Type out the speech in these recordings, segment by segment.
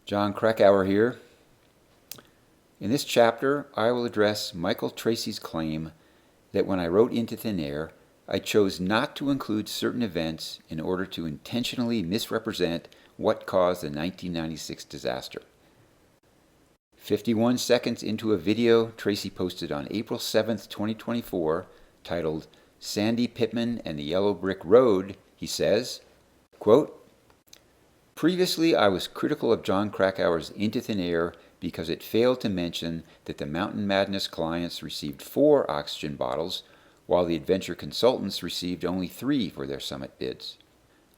John Krakauer here. In this chapter, I will address Michael Tracy's claim that when I wrote Into Thin Air, I chose not to include certain events in order to intentionally misrepresent what caused the 1996 disaster. 51 seconds into a video Tracy posted on April 7, 2024, titled Sandy Pittman and the Yellow Brick Road, he says, quote, "Previously, I was critical of John Krakauer's Into Thin Air because it failed to mention that the Mountain Madness clients received 4 oxygen bottles, while the adventure consultants received only 3 for their summit bids.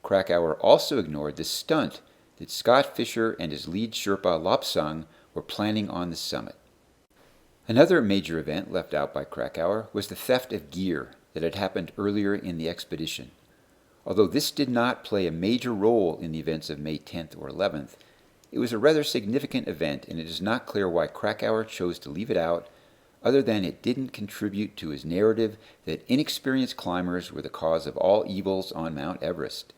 Krakauer also ignored the stunt that Scott Fischer and his lead Sherpa Lopsang were planning on the summit. Another major event left out by Krakauer was the theft of gear that had happened earlier in the expedition. Although this did not play a major role in the events of May 10th or 11th, it was a rather significant event, and it is not clear why Krakauer chose to leave it out, other than it didn't contribute to his narrative that inexperienced climbers were the cause of all evils on Mount Everest.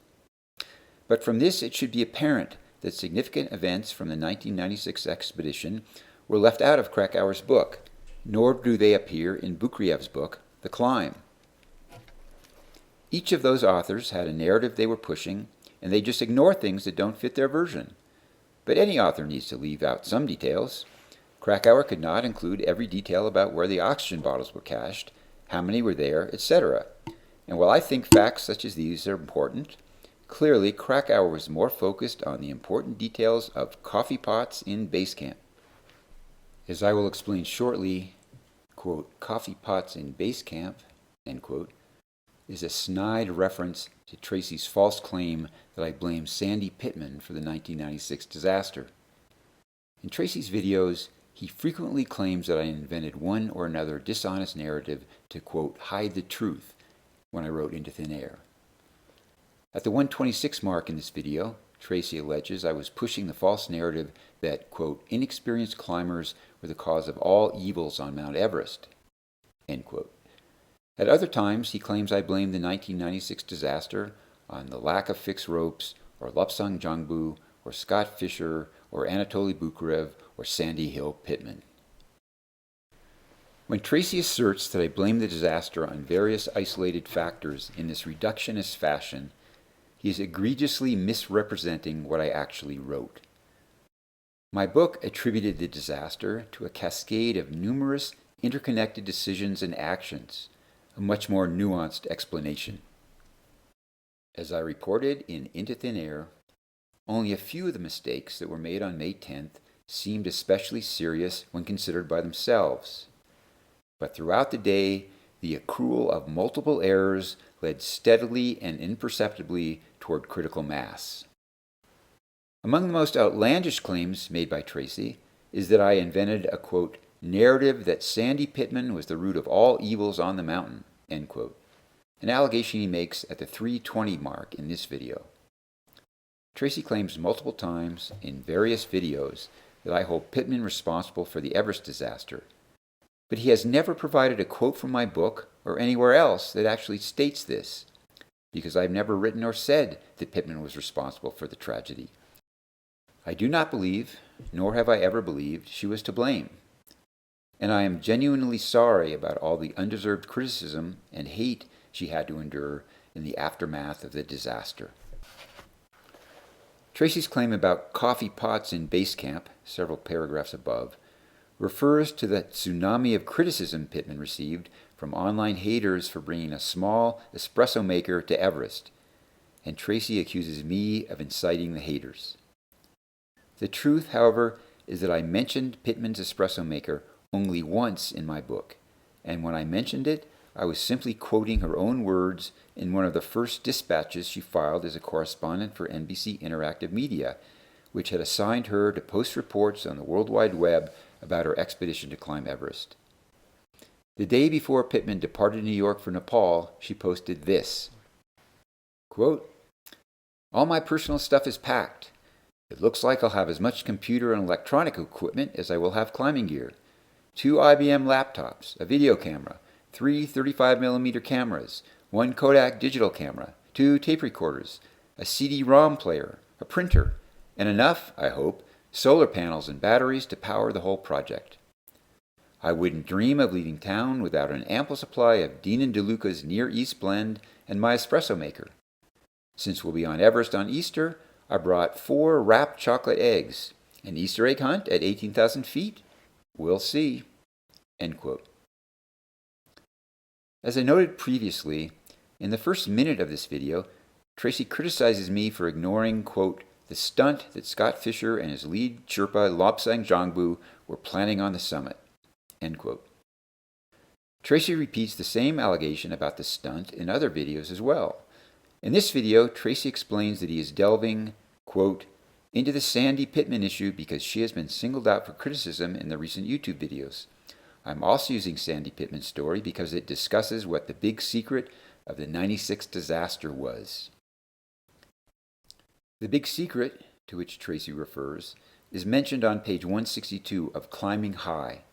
But from this, it should be apparent that significant events from the 1996 expedition were left out of Krakauer's book, nor do they appear in Bukriev's book, The Climb. Each of those authors had a narrative they were pushing, and they just ignore things that don't fit their version. But any author needs to leave out some details. Krakauer could not include every detail about where the oxygen bottles were cached, how many were there, etc. And while I think facts such as these are important, clearly Krakauer was more focused on the important details of coffee pots in base camp. As I will explain shortly, quote, coffee pots in base camp, end quote, is a snide reference to Tracy's false claim that I blame Sandy Pittman for the 1996 disaster. In Tracy's videos, he frequently claims that I invented one or another dishonest narrative to, quote, hide the truth when I wrote Into Thin Air. At the 126 mark in this video, Tracy alleges I was pushing the false narrative that, quote, inexperienced climbers were the cause of all evils on Mount Everest, end quote. At other times, he claims I blamed the 1996 disaster on the lack of fixed ropes, or Lopsang Jangbu, or Scott Fischer, or Anatoly Bukrev, or Sandy Hill Pittman. When Tracy asserts that I blame the disaster on various isolated factors in this reductionist fashion, he is egregiously misrepresenting what I actually wrote. My book attributed the disaster to a cascade of numerous interconnected decisions and actions, a much more nuanced explanation. As I reported in Into Thin Air, only a few of the mistakes that were made on May 10th seemed especially serious when considered by themselves. But throughout the day, the accrual of multiple errors led steadily and imperceptibly toward critical mass. Among the most outlandish claims made by Tracy is that I invented a, quote, narrative that Sandy Pittman was the root of all evils on the mountain, end quote, an allegation he makes at the 3:20 mark in this video. Tracy claims multiple times in various videos that I hold Pittman responsible for the Everest disaster, but he has never provided a quote from my book or anywhere else that actually states this, because I've never written or said that Pittman was responsible for the tragedy. I do not believe, nor have I ever believed, she was to blame. And I am genuinely sorry about all the undeserved criticism and hate she had to endure in the aftermath of the disaster. Tracy's claim about coffee pots in base camp, several paragraphs above, refers to the tsunami of criticism Pittman received from online haters for bringing a small espresso maker to Everest, and Tracy accuses me of inciting the haters. The truth, however, is that I mentioned Pittman's espresso maker only once in my book, and when I mentioned it, I was simply quoting her own words in one of the first dispatches she filed as a correspondent for NBC Interactive Media, which had assigned her to post reports on the World Wide Web about her expedition to climb Everest. The day before Pittman departed New York for Nepal, she posted this, quote, all my personal stuff is packed. It looks like I'll have as much computer and electronic equipment as I will have climbing gear. 2 IBM laptops, a video camera, 3 35mm cameras, 1 Kodak digital camera, 2 tape recorders, a CD-ROM player, a printer, and enough, I hope, solar panels and batteries to power the whole project. I wouldn't dream of leaving town without an ample supply of Dean & DeLuca's Near East blend and my espresso maker. Since we'll be on Everest on Easter, I brought 4 wrapped chocolate eggs. An Easter egg hunt at 18,000 feet? We'll see." End quote. As I noted previously, in the first minute of this video, Tracy criticizes me for ignoring, quote, "the stunt that Scott Fischer and his lead Sherpa Lopsang Jangbu were planning on the summit." End quote. Tracy repeats the same allegation about the stunt in other videos as well. In this video, Tracy explains that he is delving, quote, "into the Sandy Pittman issue because she has been singled out for criticism in the recent YouTube videos. I'm also using Sandy Pittman's story because it discusses what the big secret of the '96 disaster was." The big secret, to which Tracy refers, is mentioned on page 162 of Climbing High,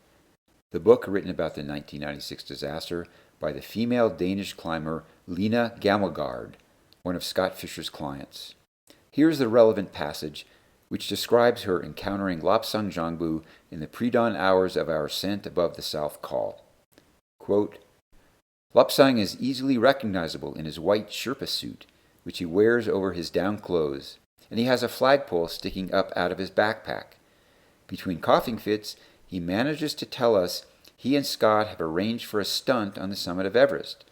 the book written about the 1996 disaster by the female Danish climber Lena Gammelgaard, one of Scott Fischer's clients. Here's the relevant passage, which describes her encountering Lopsang Jangbu in the pre-dawn hours of our ascent above the South Col. Quote, "Lopsang is easily recognizable in his white Sherpa suit, which he wears over his down clothes, and he has a flagpole sticking up out of his backpack. Between coughing fits, he manages to tell us he and Scott have arranged for a stunt on the summit of Everest,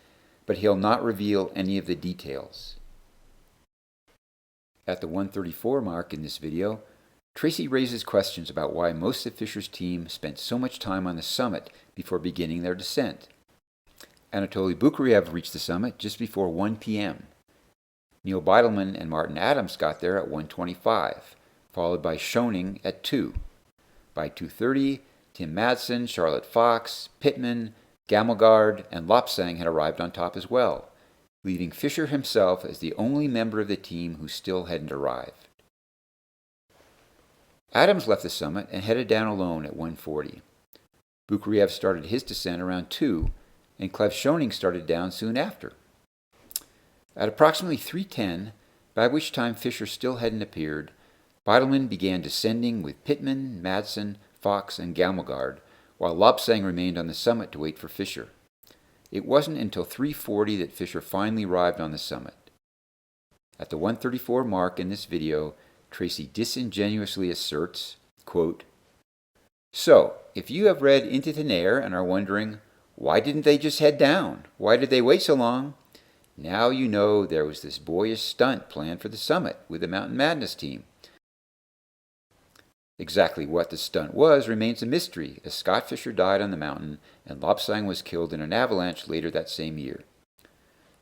but he'll not reveal any of the details." At the 134 mark in this video, Tracy raises questions about why most of Fischer's team spent so much time on the summit before beginning their descent. Anatoly Bukaryev reached the summit just before 1 p.m. Neil Beidelman and Martin Adams got there at 1:25, followed by Schoening at 2. By 2:30, Tim Madsen, Charlotte Fox, Pittman, Gammelgaard, and Lopsang had arrived on top as well, leaving Fischer himself as the only member of the team who still hadn't arrived. Adams left the summit and headed down alone at 1:40. Bukaryev started his descent around 2, and Clev Schoening started down soon after. At approximately 3:10, by which time Fischer still hadn't appeared, Beidelman began descending with Pittman, Madsen, Fox, and Gammelgaard, while Lopsang remained on the summit to wait for Fischer. It wasn't until 3:40 that Fischer finally arrived on the summit. At the 1:34 mark in this video, Tracy disingenuously asserts, quote, "So, if you have read Into Thin Air and are wondering, why didn't they just head down? Why did they wait so long? Now you know there was this boyish stunt planned for the summit with the Mountain Madness team. Exactly what the stunt was remains a mystery, as Scott Fischer died on the mountain and Lopsang was killed in an avalanche later that same year.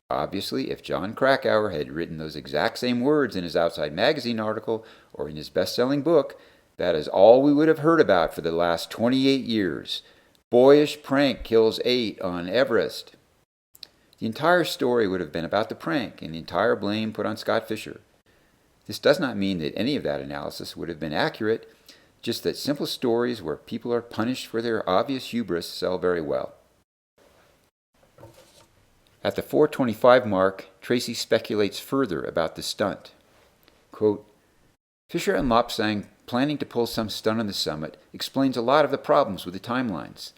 Obviously, if John Krakauer had written those exact same words in his Outside Magazine article or in his best-selling book, that is all we would have heard about for the last 28 years. Boyish prank kills 8 on Everest." The entire story would have been about the prank and the entire blame put on Scott Fischer. This does not mean that any of that analysis would have been accurate, just that simple stories where people are punished for their obvious hubris sell very well. At the 4:25 mark, Tracy speculates further about the stunt. Quote, "Fischer and Lopsang planning to pull some stunt on the summit explains a lot of the problems with the timelines.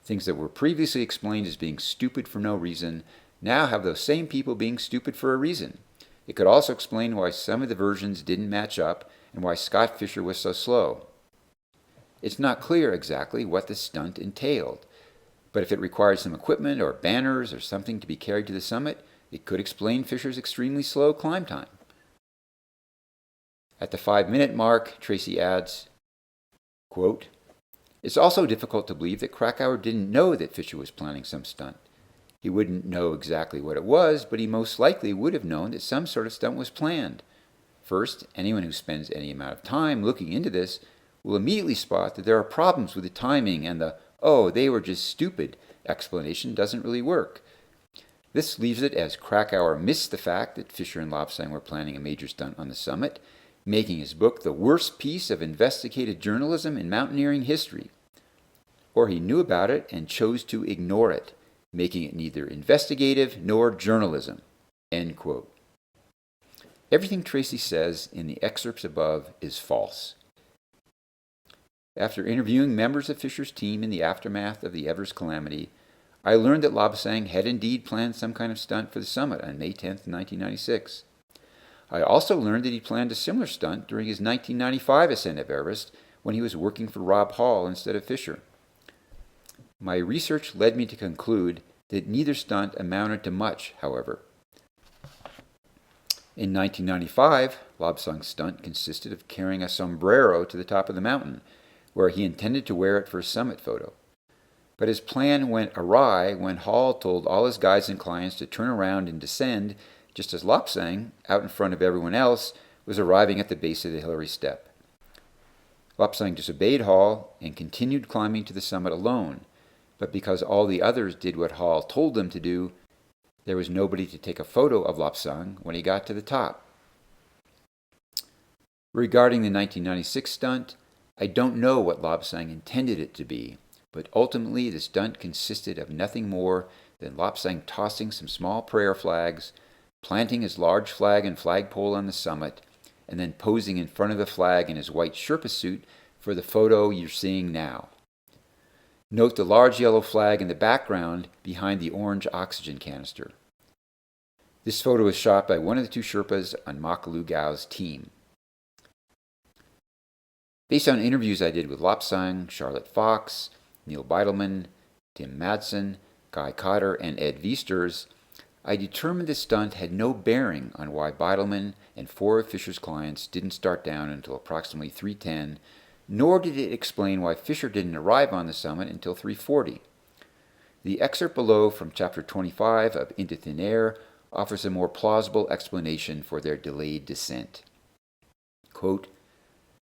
Things that were previously explained as being stupid for no reason now have those same people being stupid for a reason. It could also explain why some of the versions didn't match up and why Scott Fischer was so slow. It's not clear exactly what the stunt entailed, but if it required some equipment or banners or something to be carried to the summit, it could explain Fischer's extremely slow climb time." At the 5-minute mark, Tracy adds, quote, "It's also difficult to believe that Krakauer didn't know that Fischer was planning some stunt. He wouldn't know exactly what it was, but he most likely would have known that some sort of stunt was planned. First, anyone who spends any amount of time looking into this will immediately spot that there are problems with the timing, and the 'oh, they were just stupid' explanation doesn't really work. This leaves it as Krakauer missed the fact that Fischer and Lopsang were planning a major stunt on the summit, making his book the worst piece of investigative journalism in mountaineering history. Or he knew about it and chose to ignore it, making it neither investigative nor journalism." End quote. Everything Tracy says in the excerpts above is false. After interviewing members of Fischer's team in the aftermath of the Everest calamity, I learned that Lopsang had indeed planned some kind of stunt for the summit on May 10, 1996. I also learned that he planned a similar stunt during his 1995 ascent of Everest when he was working for Rob Hall instead of Fischer. My research led me to conclude that neither stunt amounted to much, however. In 1995, Lopsang's stunt consisted of carrying a sombrero to the top of the mountain, where he intended to wear it for a summit photo. But his plan went awry when Hall told all his guides and clients to turn around and descend, just as Lopsang, out in front of everyone else, was arriving at the base of the Hillary Step. Lopsang disobeyed Hall and continued climbing to the summit alone, but because all the others did what Hall told them to do, there was nobody to take a photo of Lopsang when he got to the top. Regarding the 1996 stunt, I don't know what Lopsang intended it to be, but ultimately the stunt consisted of nothing more than Lopsang tossing some small prayer flags, planting his large flag and flagpole on the summit, and then posing in front of the flag in his white Sherpa suit for the photo you're seeing now. Note the large yellow flag in the background behind the orange oxygen canister. This photo was shot by one of the two Sherpas on Makalu Gao's team. Based on interviews I did with Lopsang, Charlotte Fox, Neil Beidelman, Tim Madsen, Guy Cotter, and Ed Viesters, I determined this stunt had no bearing on why Beidelman and 4 of Fischer's clients didn't start down until approximately 3:10, nor did it explain why Fischer didn't arrive on the summit until 3:40. The excerpt below from Chapter 25 of Into Thin Air offers a more plausible explanation for their delayed descent. Quote,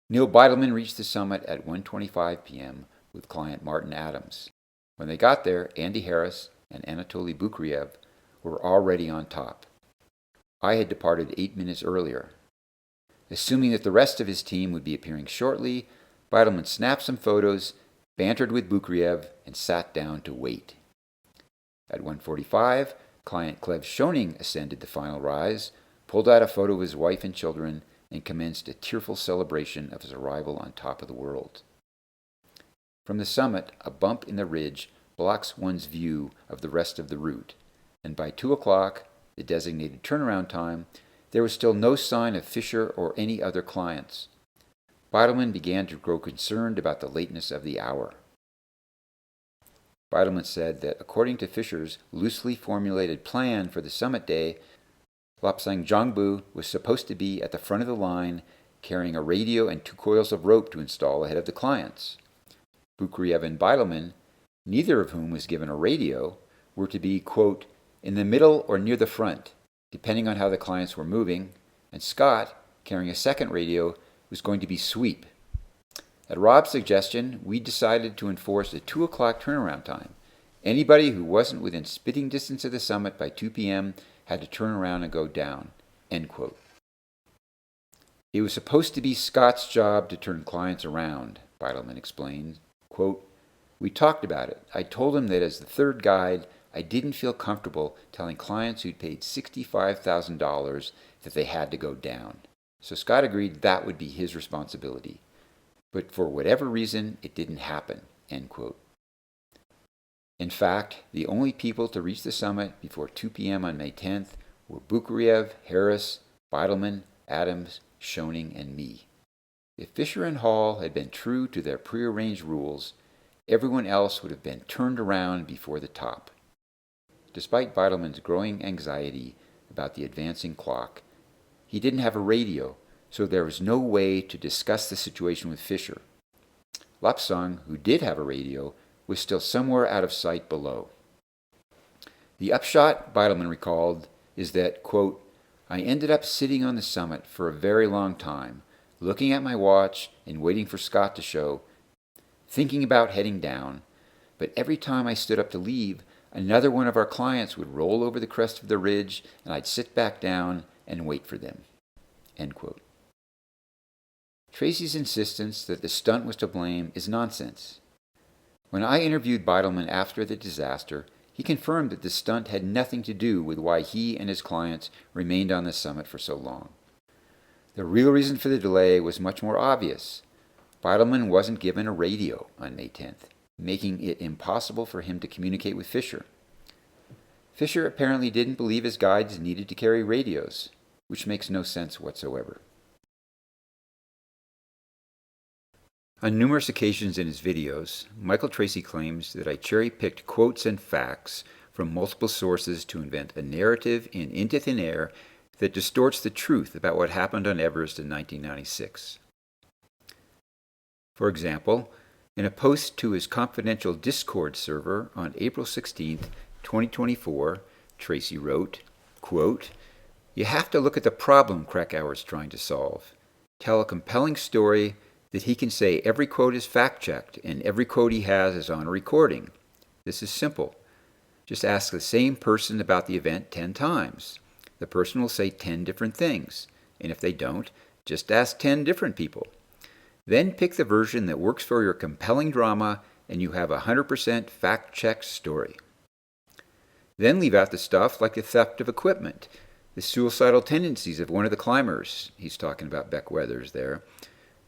Neil Beidelman reached the summit at 1:25 p.m. with client Martin Adams. When they got there, Andy Harris and Anatoly Bukriev were already on top. I had departed 8 minutes earlier. Assuming that the rest of his team would be appearing shortly, Beidelman snapped some photos, bantered with Bukriev, and sat down to wait. At 1:45, client Clev Schoening ascended the final rise, pulled out a photo of his wife and children, and commenced a tearful celebration of his arrival on top of the world. From the summit, a bump in the ridge blocks one's view of the rest of the route, and by 2 o'clock, the designated turnaround time, there was still no sign of Fischer or any other clients. Beidelman began to grow concerned about the lateness of the hour. Beidelman said that according to Fischer's loosely formulated plan for the summit day, Lopsang Jangbu was supposed to be at the front of the line, carrying a radio and 2 coils of rope to install ahead of the clients. Bukriev and Beidelman, neither of whom was given a radio, were to be, quote, in the middle or near the front, depending on how the clients were moving, and Scott, carrying a second radio, was going to be sweep. At Rob's suggestion, we decided to enforce a 2 o'clock turnaround time. Anybody who wasn't within spitting distance of the summit by 2 p.m. had to turn around and go down, end quote. It was supposed to be Scott's job to turn clients around, Beidelman explained. Quote, we talked about it. I told him that as the third guide, I didn't feel comfortable telling clients who'd paid $65,000 that they had to go down. So Scott agreed that would be his responsibility. But for whatever reason, it didn't happen, end quote. In fact, the only people to reach the summit before 2 p.m. on May 10th were Bukriev, Harris, Beidelman, Adams, Schoening, and me. If Fischer and Hall had been true to their prearranged rules, everyone else would have been turned around before the top. Despite Beidelman's growing anxiety about the advancing clock, he didn't have a radio, so there was no way to discuss the situation with Fischer. Lopsang, who did have a radio, was still somewhere out of sight below. The upshot, Beidelman recalled, is that, quote, I ended up sitting on the summit for a very long time, looking at my watch and waiting for Scott to show, thinking about heading down, but every time I stood up to leave, another one of our clients would roll over the crest of the ridge, and I'd sit back down and wait for them, end quote. Tracy's insistence that the stunt was to blame is nonsense. When I interviewed Beidelman after the disaster, he confirmed that the stunt had nothing to do with why he and his clients remained on the summit for so long. The real reason for the delay was much more obvious. Beidelman wasn't given a radio on May 10th, making it impossible for him to communicate with Fischer. Fischer apparently didn't believe his guides needed to carry radios, which makes no sense whatsoever. On numerous occasions in his videos, Michael Tracy claims that I cherry-picked quotes and facts from multiple sources to invent a narrative into thin air that distorts the truth about what happened on Everest in 1996. For example, in a post to his confidential Discord server on April 16, 2024, Tracy wrote, quote, "You have to look at the problem Krakauer is trying to solve. Tell a compelling story that he can say every quote is fact-checked and every quote he has is on a recording. This is simple. Just ask the same person about the event 10 times. The person will say 10 different things, and if they don't, just ask 10 different people. Then pick the version that works for your compelling drama, and you have a 100% fact-checked story. Then leave out the stuff like the theft of equipment, the suicidal tendencies of one of the climbers," he's talking about Beck Weathers there,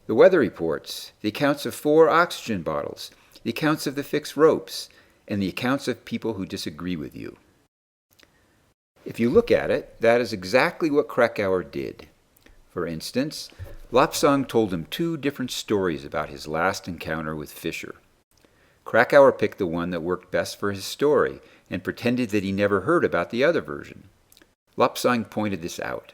"the weather reports, the accounts of 4 oxygen bottles, the accounts of the fixed ropes, and the accounts of people who disagree with you." If you look at it, that is exactly what Krakauer did. For instance, Lopsang told him 2 different stories about his last encounter with Fischer. Krakauer picked the one that worked best for his story and pretended that he never heard about the other version. Lopsang pointed this out.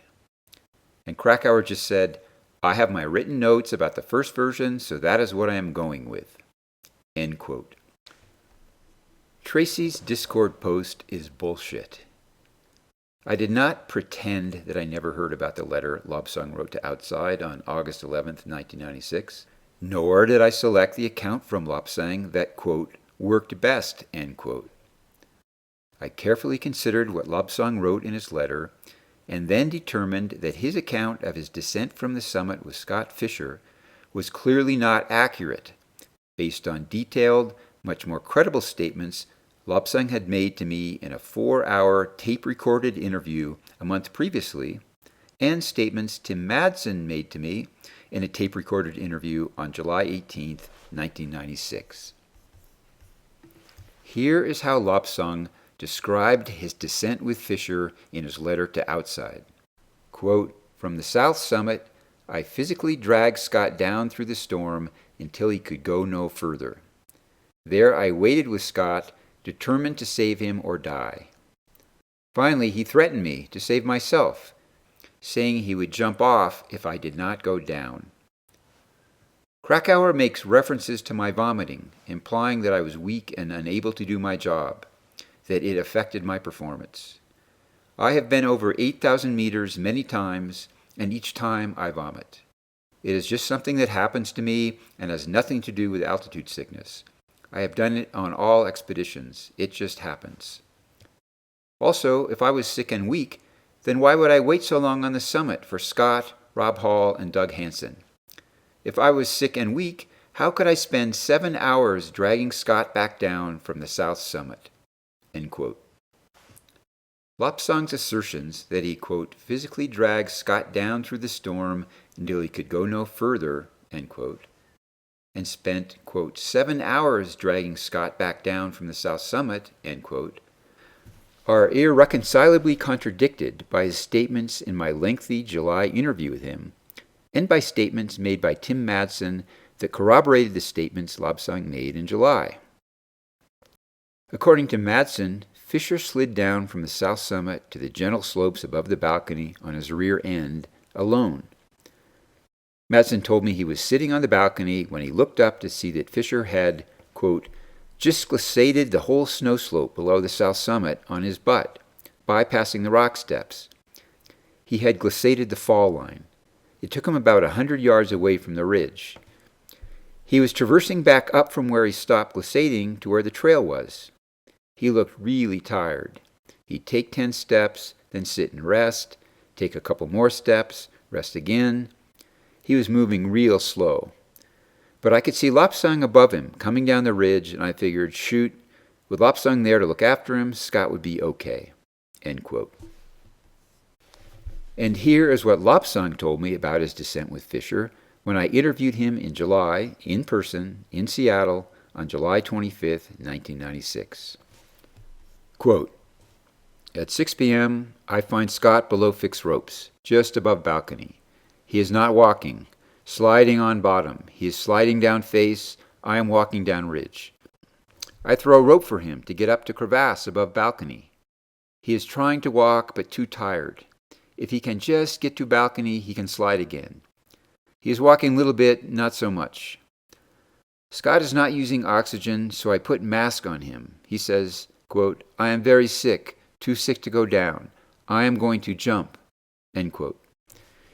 And Krakauer just said, "I have my written notes about the first version, so that is what I am going with." End quote. Tracy's Discord post is bullshit. I did not pretend that I never heard about the letter Lopsang wrote to Outside on August 11, 1996, nor did I select the account from Lopsang that, quote, "worked best," end quote. I carefully considered what Lopsang wrote in his letter, and then determined that his account of his descent from the summit with Scott Fischer was clearly not accurate, based on detailed, much more credible statements Lopsang had made to me in a 4-hour tape-recorded interview a month previously, and statements Tim Madsen made to me in a tape-recorded interview on July 18, 1996. Here is how Lopsang described his descent with Fischer in his letter to Outside. Quote, "From the south summit, I physically dragged Scott down through the storm until he could go no further. There I waited with Scott, determined to save him or die. Finally, he threatened me to save myself, saying he would jump off if I did not go down. Krakauer makes references to my vomiting, implying that I was weak and unable to do my job, that it affected my performance. I have been over 8,000 meters many times, and each time I vomit. It is just something that happens to me and has nothing to do with altitude sickness. I have done it on all expeditions. It just happens. Also, if I was sick and weak, then why would I wait so long on the summit for Scott, Rob Hall, and Doug Hansen? If I was sick and weak, how could I spend 7 hours dragging Scott back down from the south summit?" End quote. Lopsang's assertions that he, quote, "physically dragged Scott down through the storm until he could go no further," end quote, and spent, quote, 7 hours dragging Scott back down from the south summit, end quote, are irreconcilably contradicted by his statements in my lengthy July interview with him, and by statements made by Tim Madsen that corroborated the statements Lopsang made in July. According to Madsen, Fischer slid down from the south summit to the gentle slopes above the balcony on his rear end, alone. Madsen told me he was sitting on the balcony when he looked up to see that Fischer had, quote, "just glissaded the whole snow slope below the south summit on his butt, bypassing the rock steps. He had glissaded the fall line. It took him about 100 yards away from the ridge. He was traversing back up from where he stopped glissading to where the trail was. He looked really tired. He'd take 10 steps, then sit and rest, take a couple more steps, rest again. He was moving real slow. But I could see Lopsang above him, coming down the ridge, and I figured, shoot, with Lopsang there to look after him, Scott would be okay." End quote. And here is what Lopsang told me about his descent with Fischer when I interviewed him in July, in person, in Seattle, on July 25, 1996. Quote, "At 6 p.m., I find Scott below fixed ropes, just above balcony. He is not walking, sliding on bottom. He is sliding down face. I am walking down ridge. I throw a rope for him to get up to crevasse above balcony. He is trying to walk, but too tired. If he can just get to balcony, he can slide again. He is walking a little bit, not so much. Scott is not using oxygen, so I put mask on him. He says, quote, 'I am very sick, too sick to go down. I am going to jump,' end quote.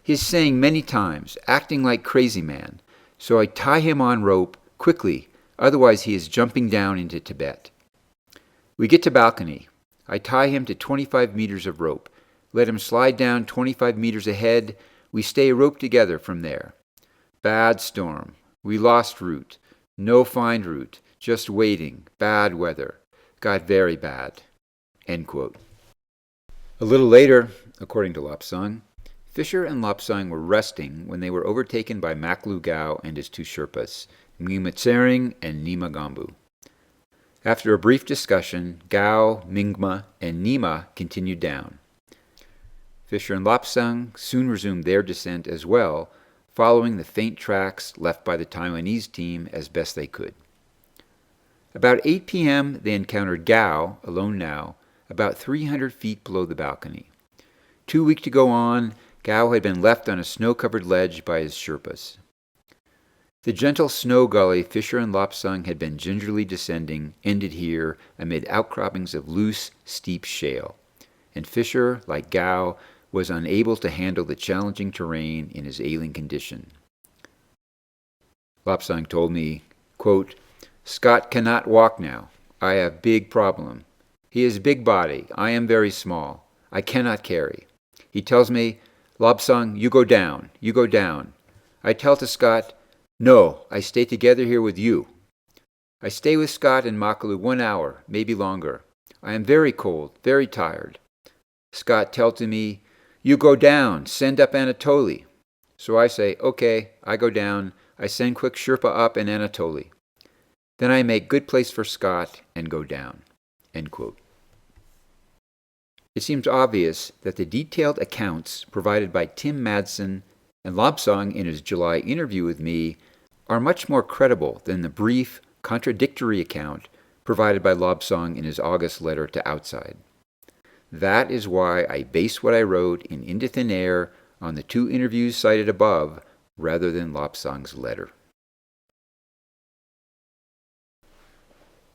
He is saying many times, acting like crazy man, so I tie him on rope quickly, otherwise he is jumping down into Tibet. We get to balcony. I tie him to 25 meters of rope, let him slide down 25 meters ahead. We stay roped together from there. Bad storm. We lost route. No find route. Just waiting. Bad weather. Got very bad." End quote. A little later, according to Lopsang, Fischer and Lopsang were resting when they were overtaken by Maklu Gao and his two Sherpas, Mingma and Nima Gambu. After a brief discussion, Gao, Mingma, and Nima continued down. Fischer and Lopsang soon resumed their descent as well, following the faint tracks left by the Taiwanese team as best they could. About 8 p.m., they encountered Gao, alone now, about 300 feet below the balcony. Too weak to go on, Gao had been left on a snow-covered ledge by his Sherpas. The gentle snow gully Fischer and Lopsang had been gingerly descending ended here amid outcroppings of loose, steep shale, and Fischer, like Gao, was unable to handle the challenging terrain in his ailing condition. Lopsang told me, quote, "Scott cannot walk now. I have big problem. He is big body. I am very small. I cannot carry. He tells me, 'Lopsang, you go down. You go down.' I tell to Scott, 'No, I stay together here with you.' I stay with Scott and Makalu 1 hour, maybe longer. I am very cold, very tired. Scott tell to me, 'You go down, send up Anatoly.' So I say, 'Okay, I go down. I send quick Sherpa up and Anatoly. Then I make good place for Scott and go down." End quote. It seems obvious that the detailed accounts provided by Tim Madsen and Lopsang in his July interview with me are much more credible than the brief, contradictory account provided by Lopsang in his August letter to Outside. That is why I base what I wrote in Into Thin Air on the two interviews cited above rather than Lopsang's letter.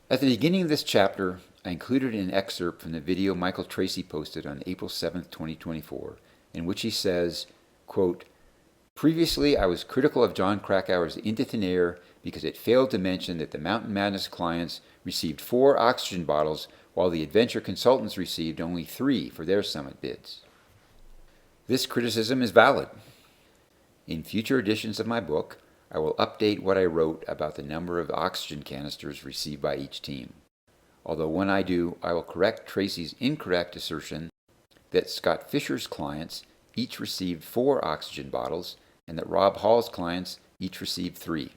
At the beginning of this chapter, I included an excerpt from the video Michael Tracy posted on April 7, 2024, in which he says, quote, "Previously, I was critical of John Krakauer's Into Thin Air because it failed to mention that the Mountain Madness clients received 4 oxygen bottles while the adventure consultants received only 3 for their summit bids. This criticism is valid. In future editions of my book, I will update what I wrote about the number of oxygen canisters received by each team. Although when I do, I will correct Tracy's incorrect assertion that Scott Fischer's clients each received 4 oxygen bottles and that Rob Hall's clients each received 3.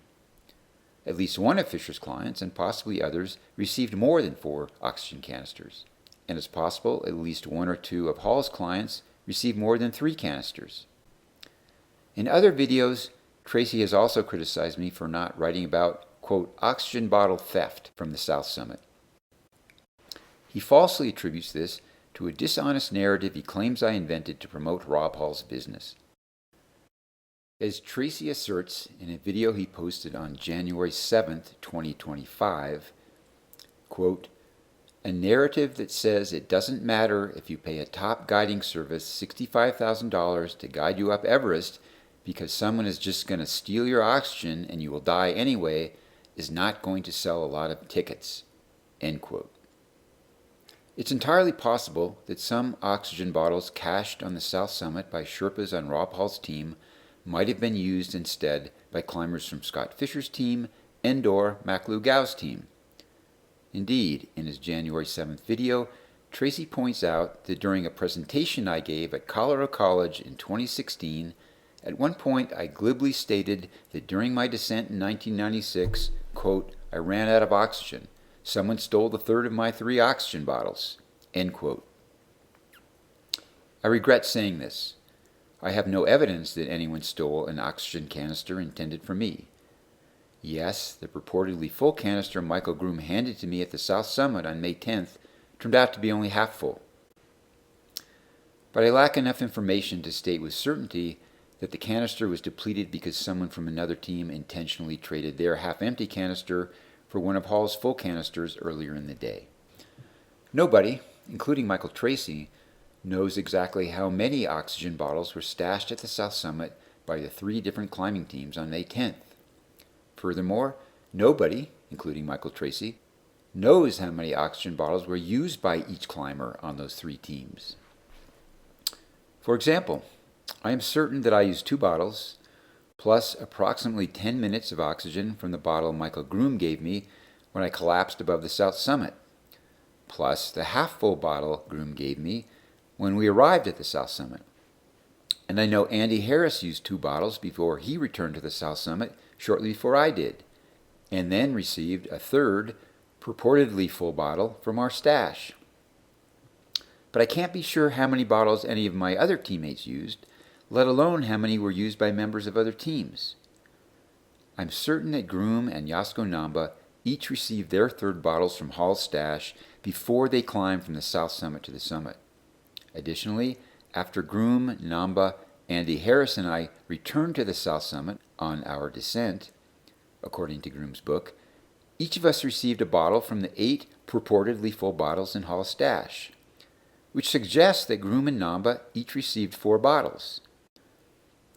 At least one of Fischer's clients, and possibly others, received more than 4 oxygen canisters, and it's possible at least 1 or 2 of Hall's clients received more than 3 canisters. In other videos, Tracy has also criticized me for not writing about, quote, oxygen bottle theft from the South Summit. He falsely attributes this to a dishonest narrative he claims I invented to promote Rob Hall's business. As Tracy asserts in a video he posted on January 7th, 2025, quote, "A narrative that says it doesn't matter if you pay a top guiding service $65,000 to guide you up Everest because someone is just going to steal your oxygen and you will die anyway is not going to sell a lot of tickets." End quote. It's entirely possible that some oxygen bottles cached on the South Summit by Sherpas on Rob Hall's team might have been used instead by climbers from Scott Fischer's team and/or Maklu Gao's team. Indeed, in his January 7th video, Tracy points out that during a presentation I gave at Colorado College in 2016, At one point, I glibly stated that during my descent in 1996, quote, I ran out of oxygen. Someone stole the third of my 3 oxygen bottles, end quote. I regret saying this. I have no evidence that anyone stole an oxygen canister intended for me. Yes, the purportedly full canister Michael Groom handed to me at the South Summit on May 10th turned out to be only half full. But I lack enough information to state with certainty that the canister was depleted because someone from another team intentionally traded their half-empty canister for one of Hall's full canisters earlier in the day. Nobody, including Michael Tracy, knows exactly how many oxygen bottles were stashed at the South Summit by the 3 different climbing teams on May 10th. Furthermore, nobody, including Michael Tracy, knows how many oxygen bottles were used by each climber on those 3 teams. For example, I am certain that I used 2 bottles, plus approximately 10 minutes of oxygen from the bottle Michael Groom gave me when I collapsed above the South Summit, plus the half-full bottle Groom gave me when we arrived at the South Summit. And I know Andy Harris used 2 bottles before he returned to the South Summit shortly before I did, and then received a third, purportedly full bottle from our stash. But I can't be sure how many bottles any of my other teammates used, let alone how many were used by members of other teams. I'm certain that Groom and Yasko Namba each received their third bottles from Hall's stash before they climbed from the South Summit to the summit. Additionally, after Groom, Namba, Andy Harris, and I returned to the South Summit on our descent, according to Groom's book, each of us received a bottle from the 8 purportedly full bottles in Hall's stash, which suggests that Groom and Namba each received 4 bottles.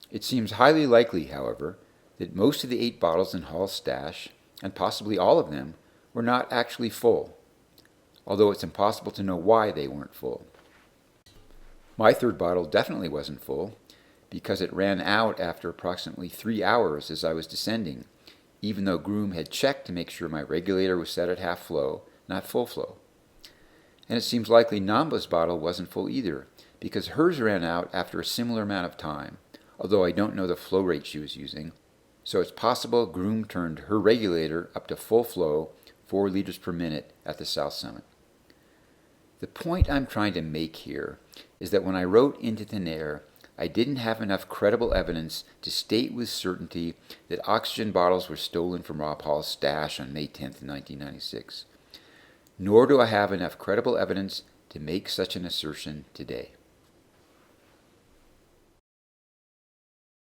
It seems highly likely, however, that most of the 8 bottles in Hall's stash, and possibly all of them, were not actually full, although it's impossible to know why they weren't full. My third bottle definitely wasn't full, because it ran out after approximately 3 hours as I was descending, even though Groom had checked to make sure my regulator was set at half flow, not full flow. And it seems likely Namba's bottle wasn't full either, because hers ran out after a similar amount of time, although I don't know the flow rate she was using, so it's possible Groom turned her regulator up to full flow, 4 liters per minute, at the South Summit. The point I'm trying to make here is that when I wrote Into Thin Air, I didn't have enough credible evidence to state with certainty that oxygen bottles were stolen from Rob Hall's stash on May 10th, 1996. Nor do I have enough credible evidence to make such an assertion today.